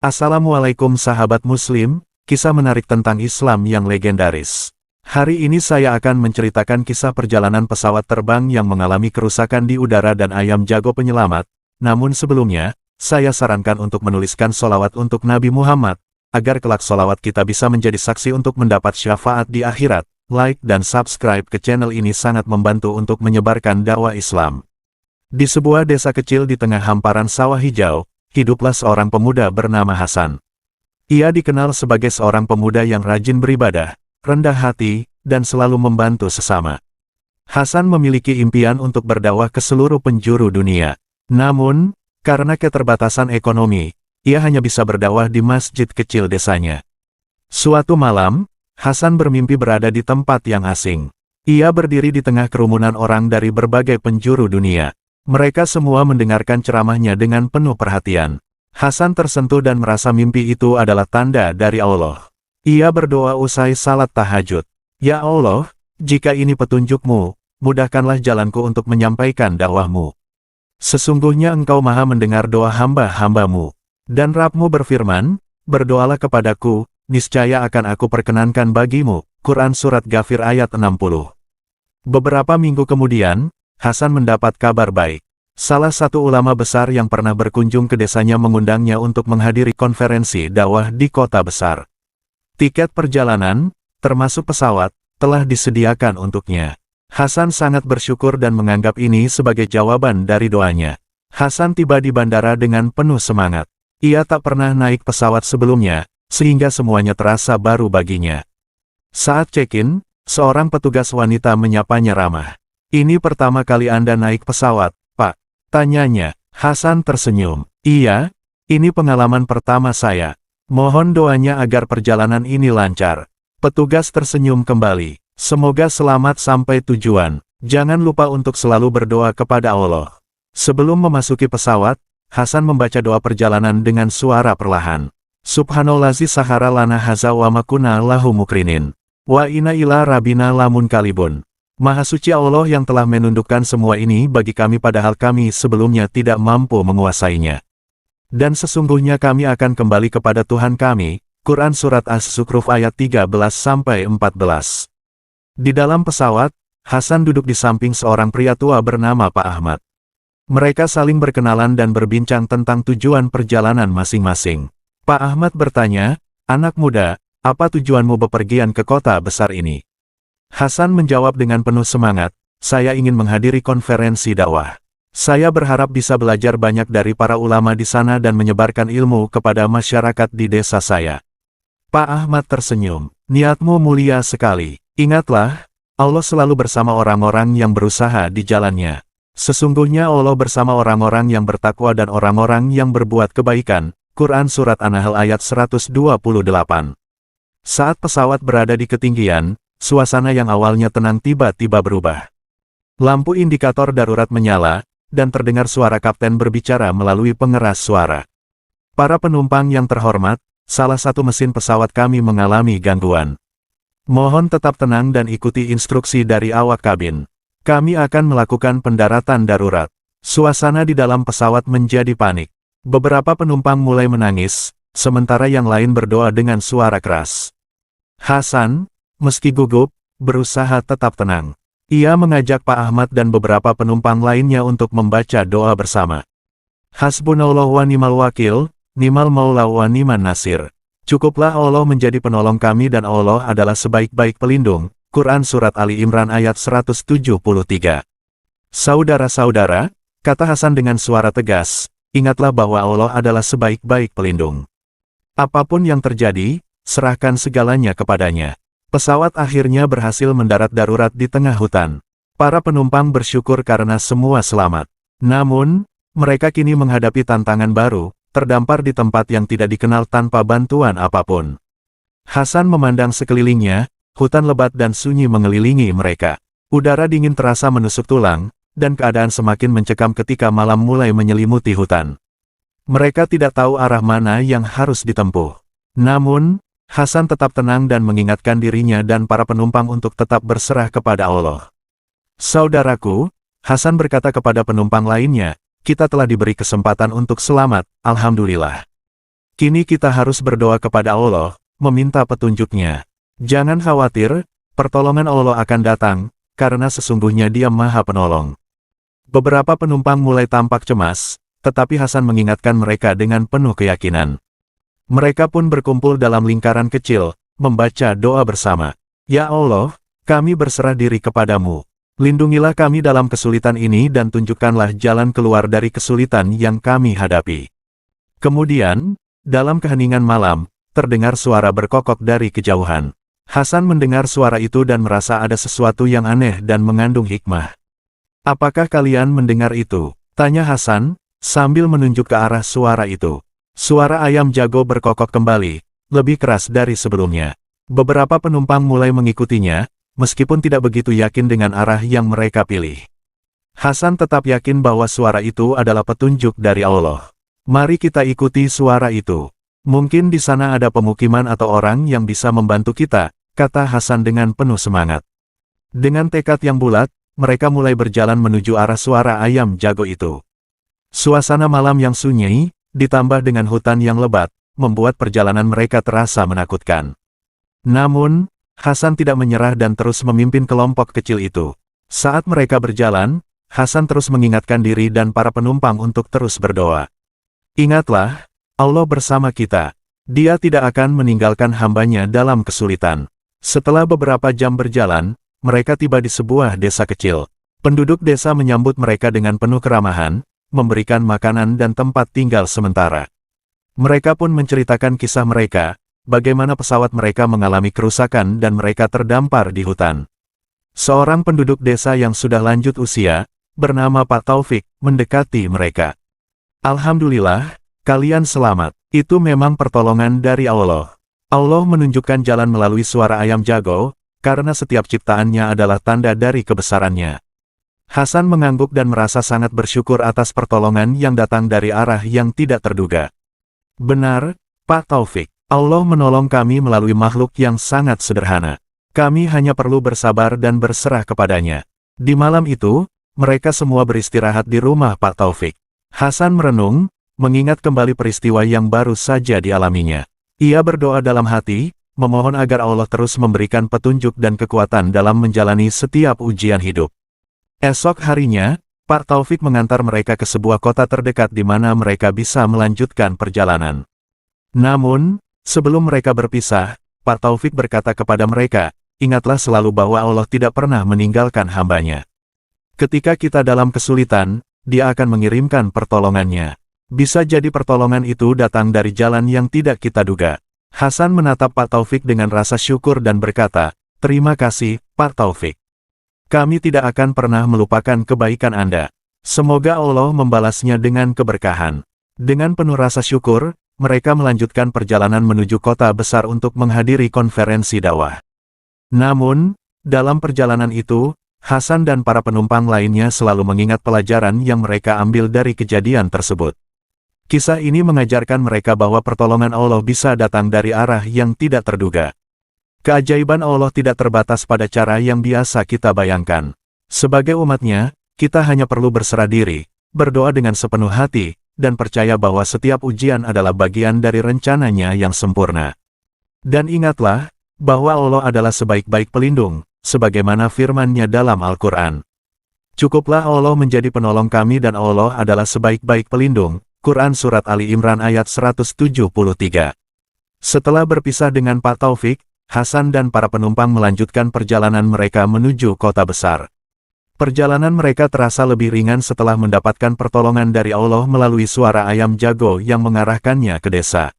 Assalamualaikum sahabat muslim, kisah menarik tentang Islam yang legendaris. Hari ini saya akan menceritakan kisah perjalanan pesawat terbang yang mengalami kerusakan di udara dan ayam jago penyelamat. Namun sebelumnya, saya sarankan untuk menuliskan sholawat untuk Nabi Muhammad, agar kelak sholawat kita bisa menjadi saksi untuk mendapat syafaat di akhirat. Like dan subscribe ke channel ini sangat membantu untuk menyebarkan dakwah Islam. Di sebuah desa kecil di tengah hamparan sawah hijau, hiduplah seorang pemuda bernama Hasan. Ia dikenal sebagai seorang pemuda yang rajin beribadah, rendah hati, dan selalu membantu sesama. Hasan memiliki impian untuk berdakwah ke seluruh penjuru dunia. Namun, karena keterbatasan ekonomi, ia hanya bisa berdakwah di masjid kecil desanya. Suatu malam, Hasan bermimpi berada di tempat yang asing. Ia berdiri di tengah kerumunan orang dari berbagai penjuru dunia. Mereka semua mendengarkan ceramahnya dengan penuh perhatian. Hasan tersentuh dan merasa mimpi itu adalah tanda dari Allah. Ia berdoa usai salat tahajud. Ya Allah, jika ini petunjukmu, mudahkanlah jalanku untuk menyampaikan dakwahmu. Sesungguhnya Engkau maha mendengar doa hamba-hambamu. Dan Rabb-Mu berfirman, berdoalah kepadaku, niscaya akan aku perkenankan bagimu. Quran Surat Ghafir ayat 60. Beberapa minggu kemudian, Hasan mendapat kabar baik. Salah satu ulama besar yang pernah berkunjung ke desanya mengundangnya untuk menghadiri konferensi dakwah di kota besar. Tiket perjalanan, termasuk pesawat, telah disediakan untuknya. Hasan sangat bersyukur dan menganggap ini sebagai jawaban dari doanya. Hasan tiba di bandara dengan penuh semangat. Ia tak pernah naik pesawat sebelumnya, sehingga semuanya terasa baru baginya. Saat check-in, seorang petugas wanita menyapanya ramah. Ini pertama kali Anda naik pesawat, Pak? Tanyanya. Hasan tersenyum. Iya, ini pengalaman pertama saya. Mohon doanya agar perjalanan ini lancar. Petugas tersenyum kembali. Semoga selamat sampai tujuan. Jangan lupa untuk selalu berdoa kepada Allah. Sebelum memasuki pesawat, Hasan membaca doa perjalanan dengan suara perlahan. Subhanallazi sahara lana haza wa makuna lahu mukrinin. Wa inna ila rabbina lamun kalibun. Maha suci Allah yang telah menundukkan semua ini bagi kami padahal kami sebelumnya tidak mampu menguasainya. Dan sesungguhnya kami akan kembali kepada Tuhan kami. Quran Surat As-Zukhruf ayat 13-14. Di dalam pesawat, Hasan duduk di samping seorang pria tua bernama Pak Ahmad. Mereka saling berkenalan dan berbincang tentang tujuan perjalanan masing-masing. Pak Ahmad bertanya, "Anak muda, apa tujuanmu bepergian ke kota besar ini?" Hasan menjawab dengan penuh semangat, "Saya ingin menghadiri konferensi dakwah. Saya berharap bisa belajar banyak dari para ulama di sana dan menyebarkan ilmu kepada masyarakat di desa saya." Pak Ahmad tersenyum, "Niatmu mulia sekali. Ingatlah, Allah selalu bersama orang-orang yang berusaha di jalannya. Sesungguhnya Allah bersama orang-orang yang bertakwa dan orang-orang yang berbuat kebaikan." Quran Surat An-Nahl ayat 128. Saat pesawat berada di ketinggian, suasana yang awalnya tenang tiba-tiba berubah. Lampu indikator darurat menyala, dan terdengar suara kapten berbicara melalui pengeras suara. "Para penumpang yang terhormat, salah satu mesin pesawat kami mengalami gangguan. Mohon tetap tenang dan ikuti instruksi dari awak kabin. Kami akan melakukan pendaratan darurat." Suasana di dalam pesawat menjadi panik. Beberapa penumpang mulai menangis, sementara yang lain berdoa dengan suara keras. Hasan, meski gugup, berusaha tetap tenang. Ia mengajak Pak Ahmad dan beberapa penumpang lainnya untuk membaca doa bersama. Hasbunallahu wa ni'mal wakil, ni'mal maula wa ni'man nasir. Cukuplah Allah menjadi penolong kami dan Allah adalah sebaik-baik pelindung. Quran Surat Ali Imran ayat 173. "Saudara-saudara," kata Hasan dengan suara tegas, "ingatlah bahwa Allah adalah sebaik-baik pelindung. Apapun yang terjadi, serahkan segalanya kepadanya." Pesawat akhirnya berhasil mendarat darurat di tengah hutan. Para penumpang bersyukur karena semua selamat. Namun, mereka kini menghadapi tantangan baru, terdampar di tempat yang tidak dikenal tanpa bantuan apapun. Hasan memandang sekelilingnya, hutan lebat dan sunyi mengelilingi mereka. Udara dingin terasa menusuk tulang, dan keadaan semakin mencekam ketika malam mulai menyelimuti hutan. Mereka tidak tahu arah mana yang harus ditempuh. Namun, Hasan tetap tenang dan mengingatkan dirinya dan para penumpang untuk tetap berserah kepada Allah. "Saudaraku," Hasan berkata kepada penumpang lainnya, "kita telah diberi kesempatan untuk selamat, alhamdulillah. Kini kita harus berdoa kepada Allah, meminta petunjuknya. Jangan khawatir, pertolongan Allah akan datang, karena sesungguhnya Dia Maha Penolong. Beberapa penumpang mulai tampak cemas, tetapi Hasan mengingatkan mereka dengan penuh keyakinan. Mereka pun berkumpul dalam lingkaran kecil, membaca doa bersama. Ya Allah, kami berserah diri kepadamu. Lindungilah kami dalam kesulitan ini dan tunjukkanlah jalan keluar dari kesulitan yang kami hadapi. Kemudian, dalam keheningan malam, terdengar suara berkokok dari kejauhan. Hasan mendengar suara itu dan merasa ada sesuatu yang aneh dan mengandung hikmah. Apakah kalian mendengar itu? Tanya Hasan, sambil menunjuk ke arah suara itu. Suara ayam jago berkokok kembali, lebih keras dari sebelumnya. Beberapa penumpang mulai mengikutinya, meskipun tidak begitu yakin dengan arah yang mereka pilih. Hasan tetap yakin bahwa suara itu adalah petunjuk dari Allah. Mari kita ikuti suara itu. Mungkin di sana ada pemukiman atau orang yang bisa membantu kita, kata Hasan dengan penuh semangat. Dengan tekad yang bulat, mereka mulai berjalan menuju arah suara ayam jago itu. Suasana malam yang sunyi, ditambah dengan hutan yang lebat, membuat perjalanan mereka terasa menakutkan. Namun, Hasan tidak menyerah dan terus memimpin kelompok kecil itu. Saat mereka berjalan, Hasan terus mengingatkan diri dan para penumpang untuk terus berdoa. Ingatlah, Allah bersama kita. Dia tidak akan meninggalkan hambanya dalam kesulitan. Setelah beberapa jam berjalan, mereka tiba di sebuah desa kecil. Penduduk desa menyambut mereka dengan penuh keramahan, memberikan makanan dan tempat tinggal sementara. Mereka pun menceritakan kisah mereka, bagaimana pesawat mereka mengalami kerusakan dan mereka terdampar di hutan. Seorang penduduk desa yang sudah lanjut usia, bernama Pak Taufik, mendekati mereka. Alhamdulillah, kalian selamat. Itu memang pertolongan dari Allah. Allah menunjukkan jalan melalui suara ayam jago, karena setiap ciptaannya adalah tanda dari kebesarannya. Hasan mengangguk dan merasa sangat bersyukur atas pertolongan yang datang dari arah yang tidak terduga. Benar, Pak Taufik. Allah menolong kami melalui makhluk yang sangat sederhana. Kami hanya perlu bersabar dan berserah kepadanya. Di malam itu, mereka semua beristirahat di rumah Pak Taufik. Hasan merenung, mengingat kembali peristiwa yang baru saja dialaminya. Ia berdoa dalam hati, memohon agar Allah terus memberikan petunjuk dan kekuatan dalam menjalani setiap ujian hidup. Esok harinya, Pak Taufik mengantar mereka ke sebuah kota terdekat di mana mereka bisa melanjutkan perjalanan. Namun, sebelum mereka berpisah, Pak Taufik berkata kepada mereka, ingatlah selalu bahwa Allah tidak pernah meninggalkan hambanya. Ketika kita dalam kesulitan, Dia akan mengirimkan pertolongannya. Bisa jadi pertolongan itu datang dari jalan yang tidak kita duga. Hasan menatap Pak Taufik dengan rasa syukur dan berkata, terima kasih, Pak Taufik. Kami tidak akan pernah melupakan kebaikan Anda. Semoga Allah membalasnya dengan keberkahan. Dengan penuh rasa syukur, mereka melanjutkan perjalanan menuju kota besar untuk menghadiri konferensi dakwah. Namun, dalam perjalanan itu, Hasan dan para penumpang lainnya selalu mengingat pelajaran yang mereka ambil dari kejadian tersebut. Kisah ini mengajarkan mereka bahwa pertolongan Allah bisa datang dari arah yang tidak terduga. Keajaiban Allah tidak terbatas pada cara yang biasa kita bayangkan. Sebagai umatnya, kita hanya perlu berserah diri, berdoa dengan sepenuh hati, dan percaya bahwa setiap ujian adalah bagian dari rencananya yang sempurna. Dan ingatlah, bahwa Allah adalah sebaik-baik pelindung, sebagaimana firman-Nya dalam Al-Quran. Cukuplah Allah menjadi penolong kami dan Allah adalah sebaik-baik pelindung. Quran Surat Ali Imran ayat 173. Setelah berpisah dengan Pak Taufik, Hasan dan para penumpang melanjutkan perjalanan mereka menuju kota besar. Perjalanan mereka terasa lebih ringan setelah mendapatkan pertolongan dari Allah melalui suara ayam jago yang mengarahkannya ke desa.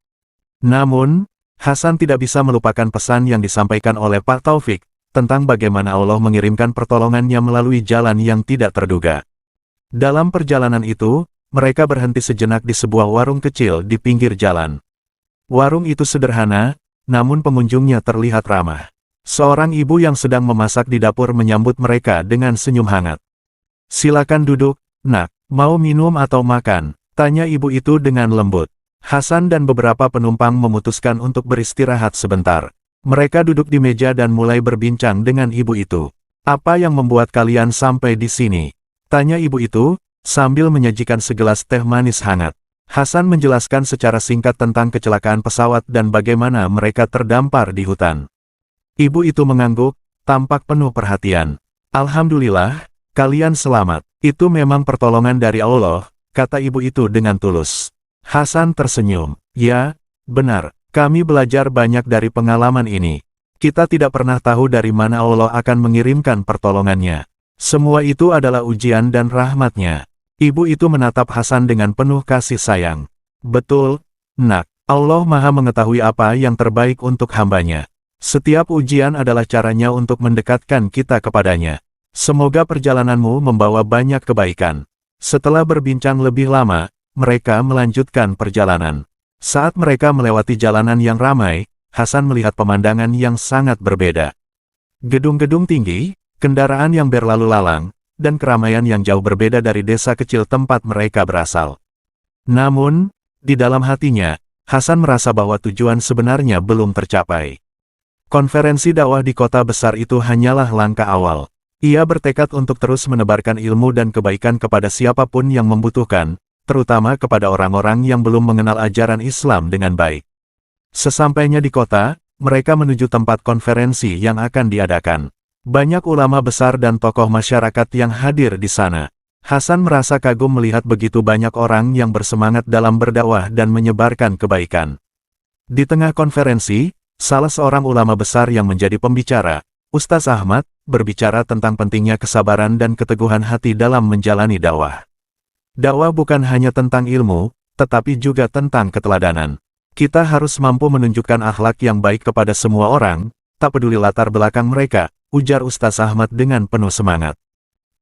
Namun, Hasan tidak bisa melupakan pesan yang disampaikan oleh Pak Taufik, tentang bagaimana Allah mengirimkan pertolongannya melalui jalan yang tidak terduga. Dalam perjalanan itu, mereka berhenti sejenak di sebuah warung kecil di pinggir jalan. Warung itu sederhana, namun pengunjungnya terlihat ramah. Seorang ibu yang sedang memasak di dapur menyambut mereka dengan senyum hangat. Silakan duduk, nak, mau minum atau makan? Tanya ibu itu dengan lembut. Hasan dan beberapa penumpang memutuskan untuk beristirahat sebentar. Mereka duduk di meja dan mulai berbincang dengan ibu itu. Apa yang membuat kalian sampai di sini? Tanya ibu itu, sambil menyajikan segelas teh manis hangat. Hasan menjelaskan secara singkat tentang kecelakaan pesawat dan bagaimana mereka terdampar di hutan. Ibu itu mengangguk, tampak penuh perhatian. "Alhamdulillah, kalian selamat. Itu memang pertolongan dari Allah," kata ibu itu dengan tulus. Hasan tersenyum. "Ya, benar. Kami belajar banyak dari pengalaman ini. Kita tidak pernah tahu dari mana Allah akan mengirimkan pertolongannya. Semua itu adalah ujian dan rahmat-Nya." Ibu itu menatap Hasan dengan penuh kasih sayang. "Betul, Nak. Allah Maha mengetahui apa yang terbaik untuk hamba-Nya. Setiap ujian adalah caranya untuk mendekatkan kita kepadanya. Semoga perjalananmu membawa banyak kebaikan." Setelah berbincang lebih lama, mereka melanjutkan perjalanan. Saat mereka melewati jalanan yang ramai, Hasan melihat pemandangan yang sangat berbeda. Gedung-gedung tinggi, kendaraan yang berlalu lalang, dan keramaian yang jauh berbeda dari desa kecil tempat mereka berasal. Namun, di dalam hatinya, Hasan merasa bahwa tujuan sebenarnya belum tercapai. Konferensi dakwah di kota besar itu hanyalah langkah awal. Ia bertekad untuk terus menebarkan ilmu dan kebaikan kepada siapapun yang membutuhkan, terutama kepada orang-orang yang belum mengenal ajaran Islam dengan baik. Sesampainya di kota, mereka menuju tempat konferensi yang akan diadakan. Banyak ulama besar dan tokoh masyarakat yang hadir di sana. Hasan merasa kagum melihat begitu banyak orang yang bersemangat dalam berdakwah dan menyebarkan kebaikan. Di tengah konferensi, salah seorang ulama besar yang menjadi pembicara, Ustaz Ahmad, berbicara tentang pentingnya kesabaran dan keteguhan hati dalam menjalani dakwah. Dakwah bukan hanya tentang ilmu, tetapi juga tentang keteladanan. Kita harus mampu menunjukkan akhlak yang baik kepada semua orang, tak peduli latar belakang mereka, ujar Ustaz Ahmad dengan penuh semangat.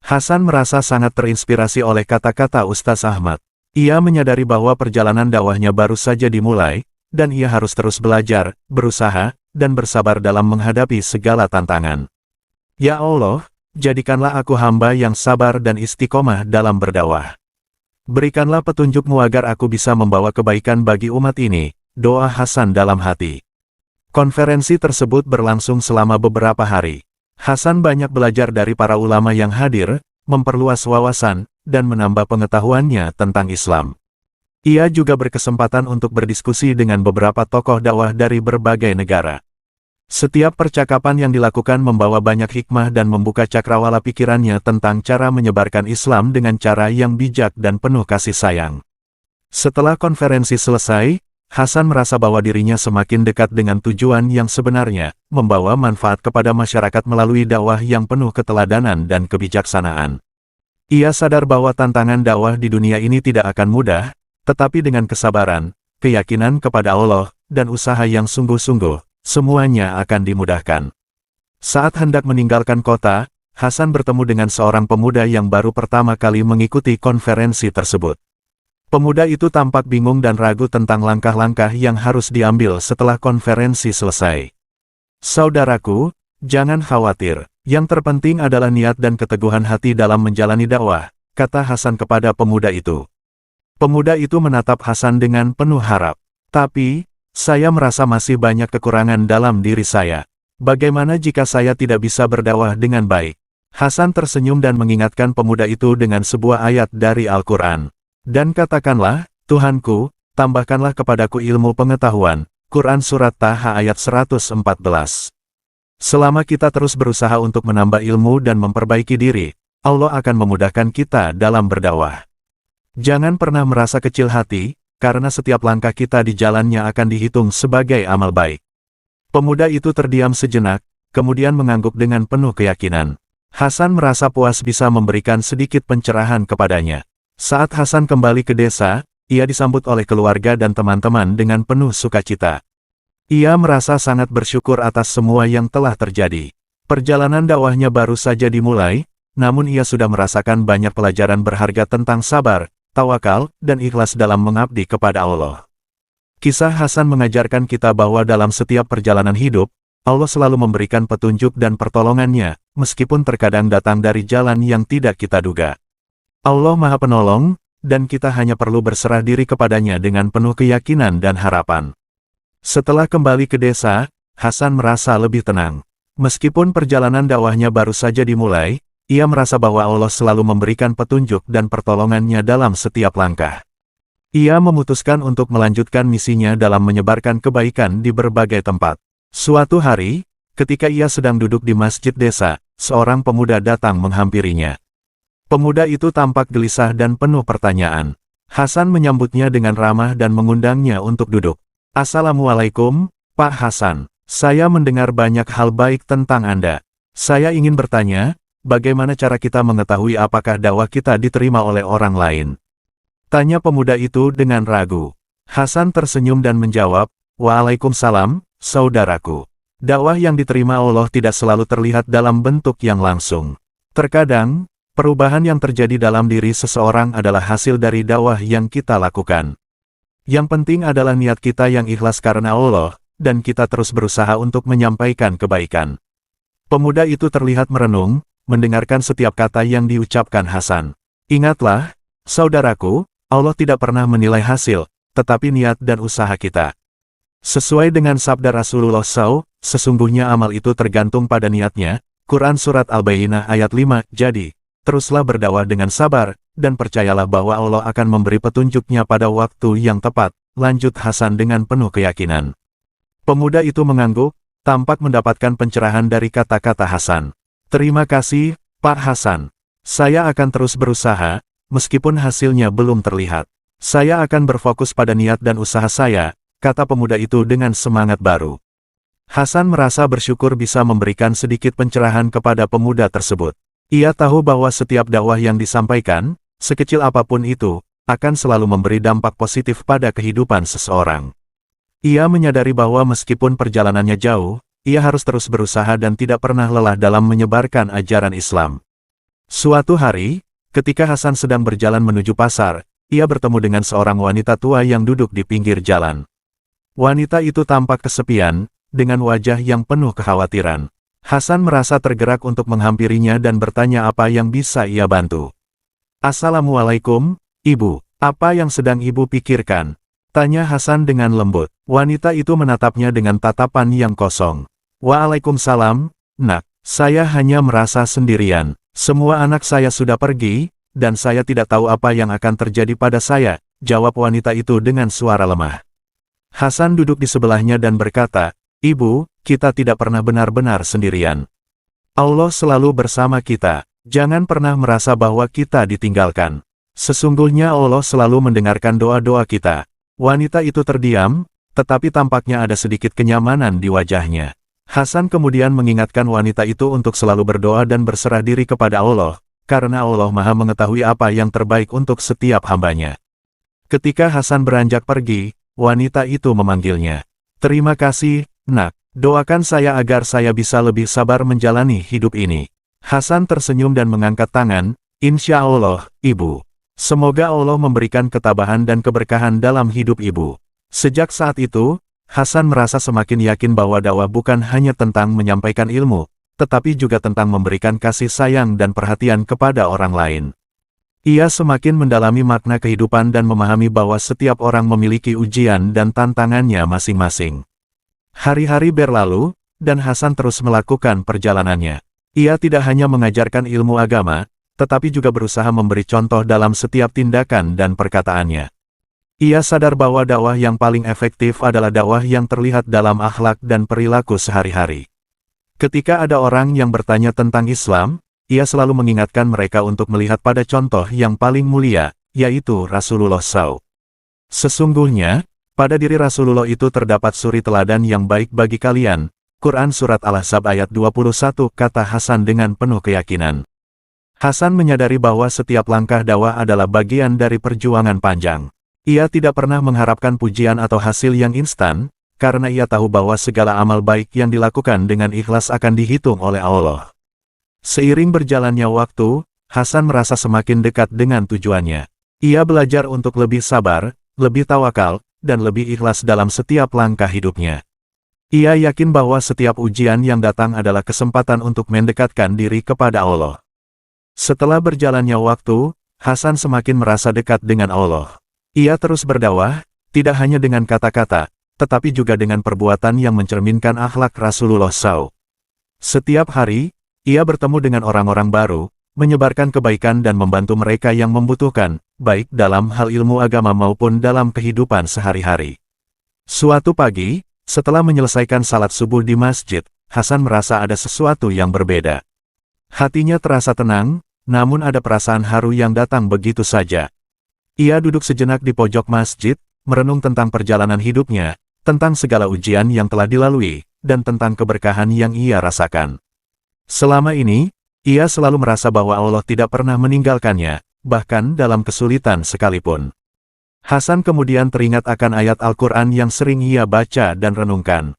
Hasan merasa sangat terinspirasi oleh kata-kata Ustaz Ahmad. Ia menyadari bahwa perjalanan dakwahnya baru saja dimulai, dan ia harus terus belajar, berusaha, dan bersabar dalam menghadapi segala tantangan. Ya Allah, jadikanlah aku hamba yang sabar dan istiqomah dalam berdakwah. Berikanlah petunjuk-Mu agar aku bisa membawa kebaikan bagi umat ini, doa Hasan dalam hati. Konferensi tersebut berlangsung selama beberapa hari. Hasan banyak belajar dari para ulama yang hadir, memperluas wawasan, dan menambah pengetahuannya tentang Islam. Ia juga berkesempatan untuk berdiskusi dengan beberapa tokoh dakwah dari berbagai negara. Setiap percakapan yang dilakukan membawa banyak hikmah dan membuka cakrawala pikirannya tentang cara menyebarkan Islam dengan cara yang bijak dan penuh kasih sayang. Setelah konferensi selesai, Hasan merasa bahwa dirinya semakin dekat dengan tujuan yang sebenarnya, membawa manfaat kepada masyarakat melalui dakwah yang penuh keteladanan dan kebijaksanaan. Ia sadar bahwa tantangan dakwah di dunia ini tidak akan mudah, tetapi dengan kesabaran, keyakinan kepada Allah, dan usaha yang sungguh-sungguh, semuanya akan dimudahkan. Saat hendak meninggalkan kota, Hasan bertemu dengan seorang pemuda yang baru pertama kali mengikuti konferensi tersebut. Pemuda itu tampak bingung dan ragu tentang langkah-langkah yang harus diambil setelah konferensi selesai. "Saudaraku, jangan khawatir, yang terpenting adalah niat dan keteguhan hati dalam menjalani dakwah," kata Hasan kepada pemuda itu. Pemuda itu menatap Hasan dengan penuh harap. "Tapi, saya merasa masih banyak kekurangan dalam diri saya. Bagaimana jika saya tidak bisa berdakwah dengan baik?" Hasan tersenyum dan mengingatkan pemuda itu dengan sebuah ayat dari Al-Quran. "Dan katakanlah, Tuhanku, tambahkanlah kepadaku ilmu pengetahuan." Quran Surat Taha ayat 114. Selama kita terus berusaha untuk menambah ilmu dan memperbaiki diri, Allah akan memudahkan kita dalam berdakwah. Jangan pernah merasa kecil hati, karena setiap langkah kita di jalannya akan dihitung sebagai amal baik. Pemuda itu terdiam sejenak, kemudian mengangguk dengan penuh keyakinan. Hasan merasa puas bisa memberikan sedikit pencerahan kepadanya. Saat Hasan kembali ke desa, ia disambut oleh keluarga dan teman-teman dengan penuh sukacita. Ia merasa sangat bersyukur atas semua yang telah terjadi. Perjalanan dakwahnya baru saja dimulai, namun ia sudah merasakan banyak pelajaran berharga tentang sabar, tawakal, dan ikhlas dalam mengabdi kepada Allah. Kisah Hasan mengajarkan kita bahwa dalam setiap perjalanan hidup, Allah selalu memberikan petunjuk dan pertolongannya, meskipun terkadang datang dari jalan yang tidak kita duga. Allah Maha Penolong, dan kita hanya perlu berserah diri kepadanya dengan penuh keyakinan dan harapan. Setelah kembali ke desa, Hasan merasa lebih tenang. Meskipun perjalanan dakwahnya baru saja dimulai, ia merasa bahwa Allah selalu memberikan petunjuk dan pertolongannya dalam setiap langkah. Ia memutuskan untuk melanjutkan misinya dalam menyebarkan kebaikan di berbagai tempat. Suatu hari, ketika ia sedang duduk di masjid desa, seorang pemuda datang menghampirinya. Pemuda itu tampak gelisah dan penuh pertanyaan. Hasan menyambutnya dengan ramah dan mengundangnya untuk duduk. "Assalamualaikum, Pak Hasan. Saya mendengar banyak hal baik tentang Anda. Saya ingin bertanya, bagaimana cara kita mengetahui apakah dakwah kita diterima oleh orang lain?" Tanya pemuda itu dengan ragu. Hasan tersenyum dan menjawab, "Waalaikumsalam, saudaraku. Dakwah yang diterima Allah tidak selalu terlihat dalam bentuk yang langsung. Terkadang, perubahan yang terjadi dalam diri seseorang adalah hasil dari dakwah yang kita lakukan. Yang penting adalah niat kita yang ikhlas karena Allah, dan kita terus berusaha untuk menyampaikan kebaikan." Pemuda itu terlihat merenung, mendengarkan setiap kata yang diucapkan Hasan. "Ingatlah, saudaraku, Allah tidak pernah menilai hasil, tetapi niat dan usaha kita. Sesuai dengan sabda Rasulullah SAW, sesungguhnya amal itu tergantung pada niatnya." Quran Surat Al-Bayyinah ayat 5. Jadi, teruslah berdakwah dengan sabar, dan percayalah bahwa Allah akan memberi petunjuknya pada waktu yang tepat, lanjut Hasan dengan penuh keyakinan. Pemuda itu mengangguk, tampak mendapatkan pencerahan dari kata-kata Hasan. "Terima kasih, Pak Hasan. Saya akan terus berusaha, meskipun hasilnya belum terlihat. Saya akan berfokus pada niat dan usaha saya," kata pemuda itu dengan semangat baru. Hasan merasa bersyukur bisa memberikan sedikit pencerahan kepada pemuda tersebut. Ia tahu bahwa setiap dakwah yang disampaikan, sekecil apapun itu, akan selalu memberi dampak positif pada kehidupan seseorang. Ia menyadari bahwa meskipun perjalanannya jauh, ia harus terus berusaha dan tidak pernah lelah dalam menyebarkan ajaran Islam. Suatu hari, ketika Hasan sedang berjalan menuju pasar, ia bertemu dengan seorang wanita tua yang duduk di pinggir jalan. Wanita itu tampak kesepian, dengan wajah yang penuh kekhawatiran. Hasan merasa tergerak untuk menghampirinya dan bertanya apa yang bisa ia bantu. "Assalamualaikum, Ibu. Apa yang sedang Ibu pikirkan?" tanya Hasan dengan lembut. Wanita itu menatapnya dengan tatapan yang kosong. "Waalaikumsalam, Nak. Saya hanya merasa sendirian. Semua anak saya sudah pergi, dan saya tidak tahu apa yang akan terjadi pada saya," jawab wanita itu dengan suara lemah. Hasan duduk di sebelahnya dan berkata, "Ibu, kita tidak pernah benar-benar sendirian. Allah selalu bersama kita. Jangan pernah merasa bahwa kita ditinggalkan. Sesungguhnya Allah selalu mendengarkan doa-doa kita." Wanita itu terdiam, tetapi tampaknya ada sedikit kenyamanan di wajahnya. Hasan kemudian mengingatkan wanita itu untuk selalu berdoa dan berserah diri kepada Allah, karena Allah Maha mengetahui apa yang terbaik untuk setiap hambanya. Ketika Hasan beranjak pergi, wanita itu memanggilnya. "Terima kasih, Nak. Doakan saya agar saya bisa lebih sabar menjalani hidup ini." Hasan tersenyum dan mengangkat tangan, "Insya Allah, Ibu. Semoga Allah memberikan ketabahan dan keberkahan dalam hidup Ibu." Sejak saat itu, Hasan merasa semakin yakin bahwa dakwah bukan hanya tentang menyampaikan ilmu, tetapi juga tentang memberikan kasih sayang dan perhatian kepada orang lain. Ia semakin mendalami makna kehidupan dan memahami bahwa setiap orang memiliki ujian dan tantangannya masing-masing. Hari-hari berlalu, dan Hasan terus melakukan perjalanannya. Ia tidak hanya mengajarkan ilmu agama, tetapi juga berusaha memberi contoh dalam setiap tindakan dan perkataannya. Ia sadar bahwa dakwah yang paling efektif adalah dakwah yang terlihat dalam akhlak dan perilaku sehari-hari. Ketika ada orang yang bertanya tentang Islam, ia selalu mengingatkan mereka untuk melihat pada contoh yang paling mulia, yaitu Rasulullah SAW. Sesungguhnya, pada diri Rasulullah itu terdapat suri teladan yang baik bagi kalian. Quran Surat Al-Ahzab ayat 21, kata Hasan dengan penuh keyakinan. Hasan menyadari bahwa setiap langkah dakwah adalah bagian dari perjuangan panjang. Ia tidak pernah mengharapkan pujian atau hasil yang instan, karena ia tahu bahwa segala amal baik yang dilakukan dengan ikhlas akan dihitung oleh Allah. Seiring berjalannya waktu, Hasan merasa semakin dekat dengan tujuannya. Ia belajar untuk lebih sabar, lebih tawakal, dan lebih ikhlas dalam setiap langkah hidupnya. Ia yakin bahwa setiap ujian yang datang adalah kesempatan untuk mendekatkan diri kepada Allah. Setelah berjalannya waktu, Hasan semakin merasa dekat dengan Allah. Ia terus berdakwah, tidak hanya dengan kata-kata, tetapi juga dengan perbuatan yang mencerminkan akhlak Rasulullah SAW. Setiap hari, ia bertemu dengan orang-orang baru, menyebarkan kebaikan dan membantu mereka yang membutuhkan, baik dalam hal ilmu agama maupun dalam kehidupan sehari-hari. Suatu pagi, setelah menyelesaikan salat subuh di masjid, Hasan merasa ada sesuatu yang berbeda. Hatinya terasa tenang, namun ada perasaan haru yang datang begitu saja. Ia duduk sejenak di pojok masjid, merenung tentang perjalanan hidupnya, tentang segala ujian yang telah dilalui, dan tentang keberkahan yang ia rasakan. Selama ini, ia selalu merasa bahwa Allah tidak pernah meninggalkannya, bahkan dalam kesulitan sekalipun. Hasan kemudian teringat akan ayat Al-Quran yang sering ia baca dan renungkan.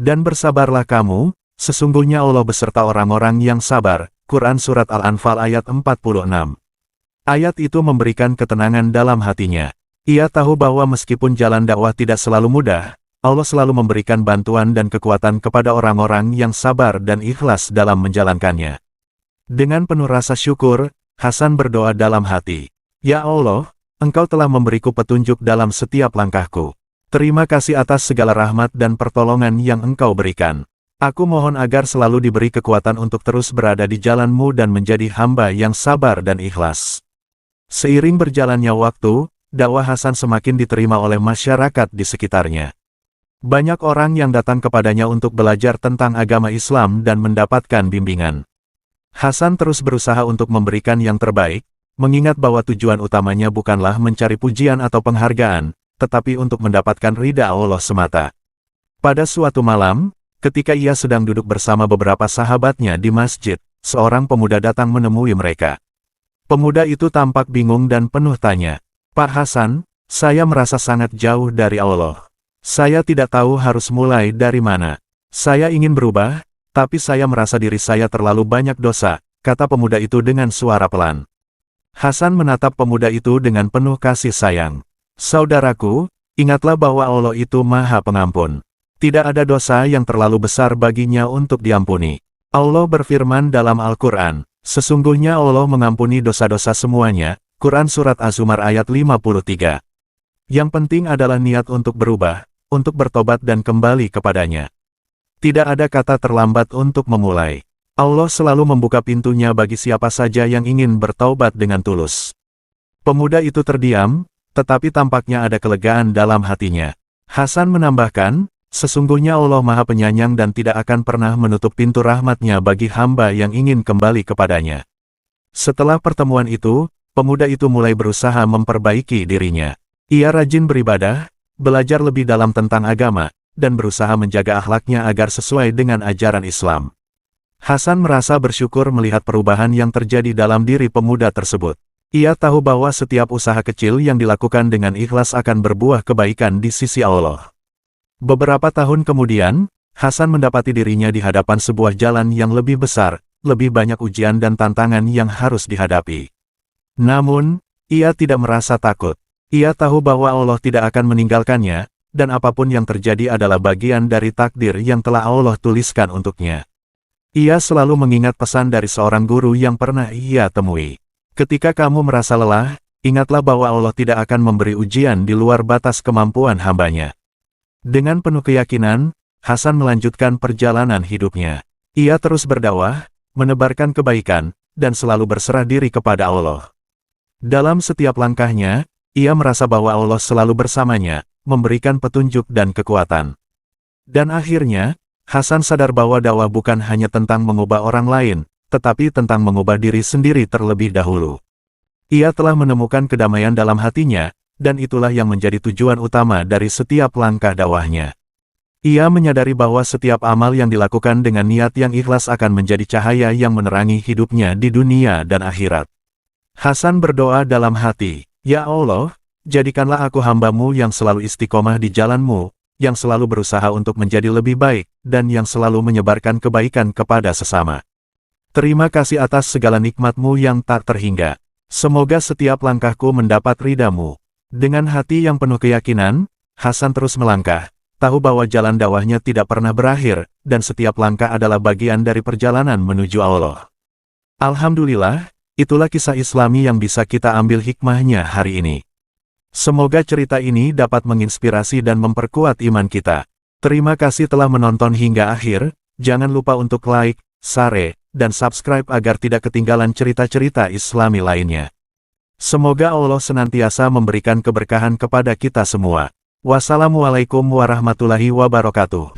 Dan bersabarlah kamu, sesungguhnya Allah beserta orang-orang yang sabar. Quran Surat Al-Anfal ayat 46. Ayat itu memberikan ketenangan dalam hatinya. Ia tahu bahwa meskipun jalan dakwah tidak selalu mudah, Allah selalu memberikan bantuan dan kekuatan kepada orang-orang yang sabar dan ikhlas dalam menjalankannya. Dengan penuh rasa syukur, Hasan berdoa dalam hati, "Ya Allah, Engkau telah memberiku petunjuk dalam setiap langkahku. Terima kasih atas segala rahmat dan pertolongan yang Engkau berikan. Aku mohon agar selalu diberi kekuatan untuk terus berada di jalan-Mu dan menjadi hamba yang sabar dan ikhlas." Seiring berjalannya waktu, dakwah Hasan semakin diterima oleh masyarakat di sekitarnya. Banyak orang yang datang kepadanya untuk belajar tentang agama Islam dan mendapatkan bimbingan. Hasan terus berusaha untuk memberikan yang terbaik, mengingat bahwa tujuan utamanya bukanlah mencari pujian atau penghargaan, tetapi untuk mendapatkan ridha Allah semata. Pada suatu malam, ketika ia sedang duduk bersama beberapa sahabatnya di masjid, seorang pemuda datang menemui mereka. Pemuda itu tampak bingung dan penuh tanya, "Pak Hasan, saya merasa sangat jauh dari Allah. Saya tidak tahu harus mulai dari mana. Saya ingin berubah, tapi saya merasa diri saya terlalu banyak dosa," kata pemuda itu dengan suara pelan. Hasan menatap pemuda itu dengan penuh kasih sayang. "Saudaraku, ingatlah bahwa Allah itu Maha Pengampun. Tidak ada dosa yang terlalu besar baginya untuk diampuni. Allah berfirman dalam Al-Quran, sesungguhnya Allah mengampuni dosa-dosa semuanya." Quran Surat Az-Zumar ayat 53. Yang penting adalah niat untuk berubah, untuk bertobat dan kembali kepadanya. Tidak ada kata terlambat untuk memulai. Allah selalu membuka pintunya bagi siapa saja yang ingin bertaubat dengan tulus. Pemuda itu terdiam, tetapi tampaknya ada kelegaan dalam hatinya. Hasan menambahkan, sesungguhnya Allah Maha Penyayang dan tidak akan pernah menutup pintu rahmat-Nya bagi hamba yang ingin kembali kepadanya. Setelah pertemuan itu, pemuda itu mulai berusaha memperbaiki dirinya. Ia rajin beribadah, belajar lebih dalam tentang agama, dan berusaha menjaga akhlaknya agar sesuai dengan ajaran Islam. Hasan merasa bersyukur melihat perubahan yang terjadi dalam diri pemuda tersebut. Ia tahu bahwa setiap usaha kecil yang dilakukan dengan ikhlas akan berbuah kebaikan di sisi Allah. Beberapa tahun kemudian, Hasan mendapati dirinya di hadapan sebuah jalan yang lebih besar, lebih banyak ujian dan tantangan yang harus dihadapi. Namun, ia tidak merasa takut. Ia tahu bahwa Allah tidak akan meninggalkannya, dan apapun yang terjadi adalah bagian dari takdir yang telah Allah tuliskan untuknya. Ia selalu mengingat pesan dari seorang guru yang pernah ia temui. Ketika kamu merasa lelah, ingatlah bahwa Allah tidak akan memberi ujian di luar batas kemampuan hambanya. Dengan penuh keyakinan, Hasan melanjutkan perjalanan hidupnya. Ia terus berdakwah, menebarkan kebaikan, dan selalu berserah diri kepada Allah. Dalam setiap langkahnya, ia merasa bahwa Allah selalu bersamanya, memberikan petunjuk dan kekuatan. Dan akhirnya, Hasan sadar bahwa dakwah bukan hanya tentang mengubah orang lain, tetapi tentang mengubah diri sendiri terlebih dahulu. Ia telah menemukan kedamaian dalam hatinya, dan itulah yang menjadi tujuan utama dari setiap langkah dakwahnya. Ia menyadari bahwa setiap amal yang dilakukan dengan niat yang ikhlas akan menjadi cahaya yang menerangi hidupnya di dunia dan akhirat. Hasan berdoa dalam hati, "Ya Allah, jadikanlah aku hamba-Mu yang selalu istiqomah di jalan-Mu, yang selalu berusaha untuk menjadi lebih baik, dan yang selalu menyebarkan kebaikan kepada sesama. Terima kasih atas segala nikmat-Mu yang tak terhingga. Semoga setiap langkahku mendapat ridha-Mu." Dengan hati yang penuh keyakinan, Hasan terus melangkah, tahu bahwa jalan dakwahnya tidak pernah berakhir, dan setiap langkah adalah bagian dari perjalanan menuju Allah. Alhamdulillah, itulah kisah Islami yang bisa kita ambil hikmahnya hari ini. Semoga cerita ini dapat menginspirasi dan memperkuat iman kita. Terima kasih telah menonton hingga akhir, jangan lupa untuk like, share, dan subscribe agar tidak ketinggalan cerita-cerita Islami lainnya. Semoga Allah senantiasa memberikan keberkahan kepada kita semua. Wassalamualaikum warahmatullahi wabarakatuh.